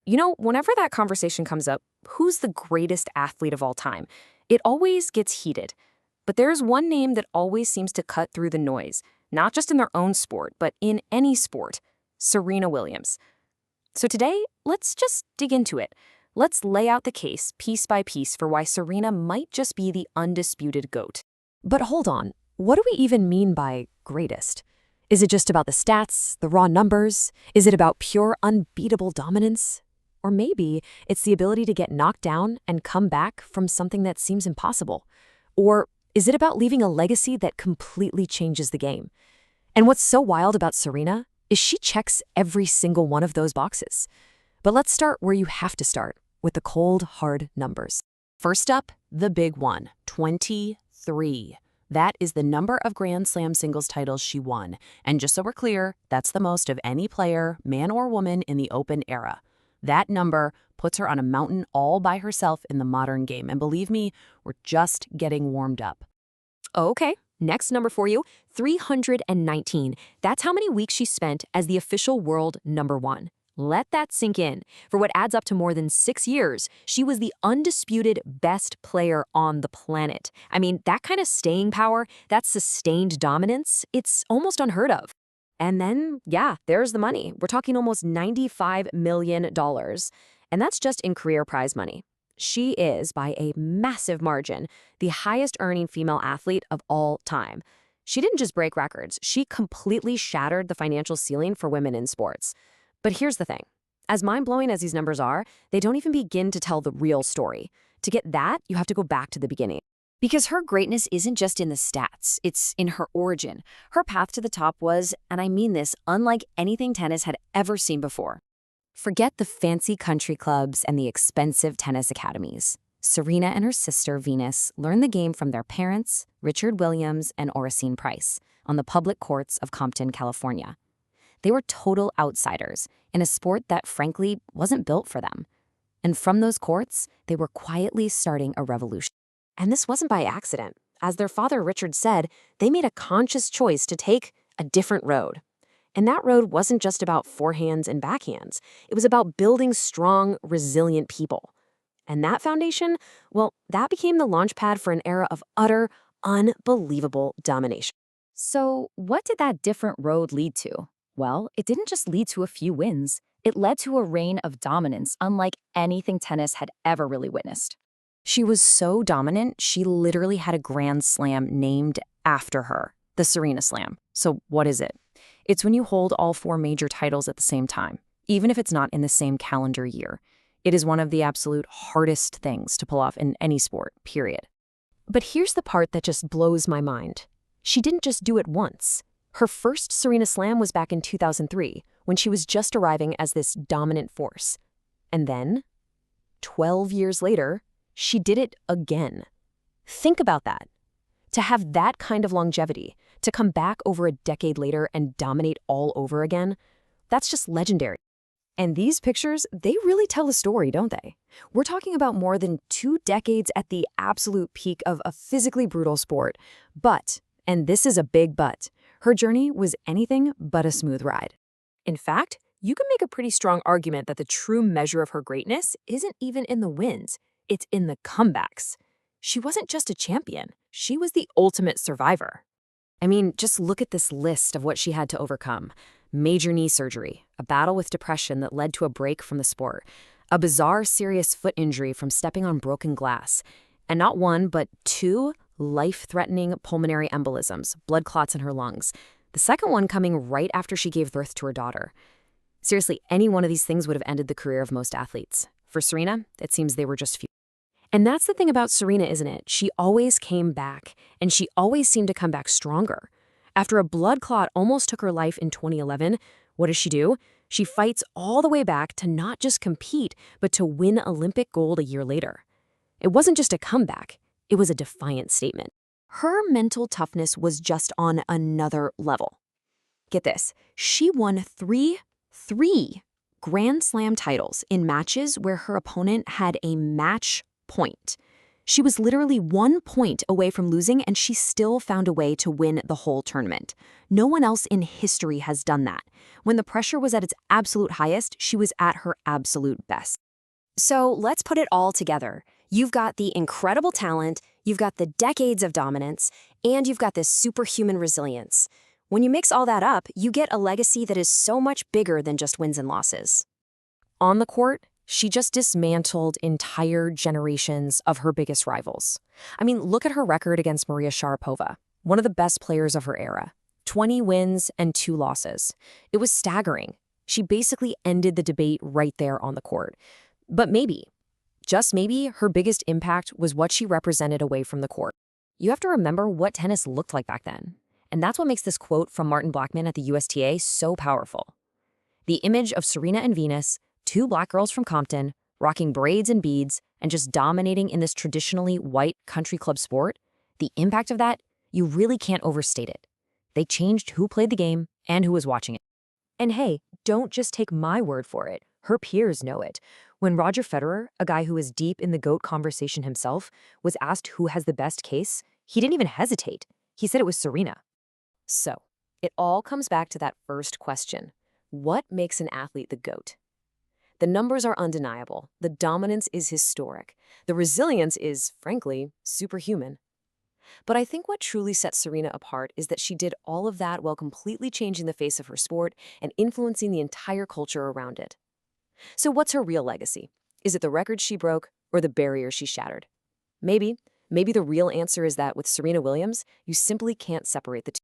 Whenever that conversation comes up, who's the greatest athlete of all time? It always gets heated. But there's one name that always seems to cut through the noise, not just in their own sport, but in any sport: Serena Williams. So today, let's just dig into it. Let's lay out the case piece by piece for why Serena might just be the undisputed GOAT. But hold on, what do we even mean by greatest? Is it just about the stats, the raw numbers? Is it about pure unbeatable dominance? Or maybe it's the ability to get knocked down and come back from something that seems impossible? Or is it about leaving a legacy that completely changes the game? And what's so wild about Serena is she checks every single one of those boxes. But let's start where you have to start, with the cold, hard numbers. First up, the big one, 23. That is the number of Grand Slam singles titles she won. And just so we're clear, that's the most of any player, man or woman, in the Open era. That number puts her on a mountain all by herself in the modern game. And believe me, we're just getting warmed up. Okay, next number for you, 319. That's how many weeks she spent as the official world number one. Let that sink in. For what adds up to more than 6 years, she was the undisputed best player on the planet. I mean, that kind of staying power, that sustained dominance, it's almost unheard of. And then, yeah, there's the money. We're talking almost $95 million. And that's just in career prize money. She is, by a massive margin, the highest earning female athlete of all time. She didn't just break records, she completely shattered the financial ceiling for women in sports. But here's the thing. As mind-blowing as these numbers are, they don't even begin to tell the real story. To get that, you have to go back to the beginning. Because her greatness isn't just in the stats, it's in her origin. Her path to the top was, and I mean this, unlike anything tennis had ever seen before. Forget the fancy country clubs and the expensive tennis academies. Serena and her sister, Venus, learned the game from their parents, Richard Williams and Oracene Price, on the public courts of Compton, California. They were total outsiders in a sport that, frankly, wasn't built for them. And from those courts, they were quietly starting a revolution. And this wasn't by accident. As their father, Richard, said, they made a conscious choice to take a different road. And that road wasn't just about forehands and backhands. It was about building strong, resilient people. And that foundation, well, that became the launchpad for an era of utter, unbelievable domination. So what did that different road lead to? Well, it didn't just lead to a few wins. It led to a reign of dominance unlike anything tennis had ever really witnessed. She was so dominant, she literally had a Grand Slam named after her, the Serena Slam. So what is it? It's when you hold all 4 major titles at the same time, even if it's not in the same calendar year. It is one of the absolute hardest things to pull off in any sport, period. But here's the part that just blows my mind. She didn't just do it once. Her first Serena Slam was back in 2003, when she was just arriving as this dominant force. And then, 12 years later, she did it again. Think about that. To have that kind of longevity, to come back over a decade later and dominate all over again, that's just legendary. And these pictures, they really tell a story, don't they? We're talking about more than 2 decades at the absolute peak of a physically brutal sport. But, and this is a big but, her journey was anything but a smooth ride. In fact, you can make a pretty strong argument that the true measure of her greatness isn't even in the wins, it's in the comebacks. She wasn't just a champion, she was the ultimate survivor. I mean, just look at this list of what she had to overcome. Major knee surgery, a battle with depression that led to a break from the sport, a bizarre serious foot injury from stepping on broken glass, and not 1, but 2 life-threatening pulmonary embolisms, blood clots in her lungs, the second one coming right after she gave birth to her daughter. Seriously, any one of these things would have ended the career of most athletes. For Serena, it seems they were just few. And that's the thing about Serena, isn't it? She always came back, and she always seemed to come back stronger. After a blood clot almost took her life in 2011, what does she do? She fights all the way back to not just compete, but to win Olympic gold a year later. It wasn't just a comeback, it was a defiant statement. Her mental toughness was just on another level. Get this, she won three Grand Slam titles in matches where her opponent had a match point. She was literally 1 point away from losing, and she still found a way to win the whole tournament. No one else in history has done that. When the pressure was at its absolute highest, she was at her absolute best. So let's put it all together. You've got the incredible talent, you've got the decades of dominance, and you've got this superhuman resilience. When you mix all that up, you get a legacy that is so much bigger than just wins and losses. On the court, she just dismantled entire generations of her biggest rivals. I mean, look at her record against Maria Sharapova, one of the best players of her era. 20 wins and 2 losses. It was staggering. She basically ended the debate right there on the court. But maybe, just maybe, her biggest impact was what she represented away from the court. You have to remember what tennis looked like back then. And that's what makes this quote from Martin Blackman at the USTA so powerful. The image of Serena and Venus, 2 black girls from Compton, rocking braids and beads, and just dominating in this traditionally white country club sport, the impact of that, you really can't overstate it. They changed who played the game and who was watching it. And hey, don't just take my word for it. Her peers know it. When Roger Federer, a guy who is deep in the GOAT conversation himself, was asked who has the best case, he didn't even hesitate. He said it was Serena. So, it all comes back to that first question. What makes an athlete the GOAT? The numbers are undeniable. The dominance is historic. The resilience is, frankly, superhuman. But I think what truly sets Serena apart is that she did all of that while completely changing the face of her sport and influencing the entire culture around it. So what's her real legacy? Is it the records she broke or the barriers she shattered? Maybe the real answer is that with Serena Williams, you simply can't separate the two.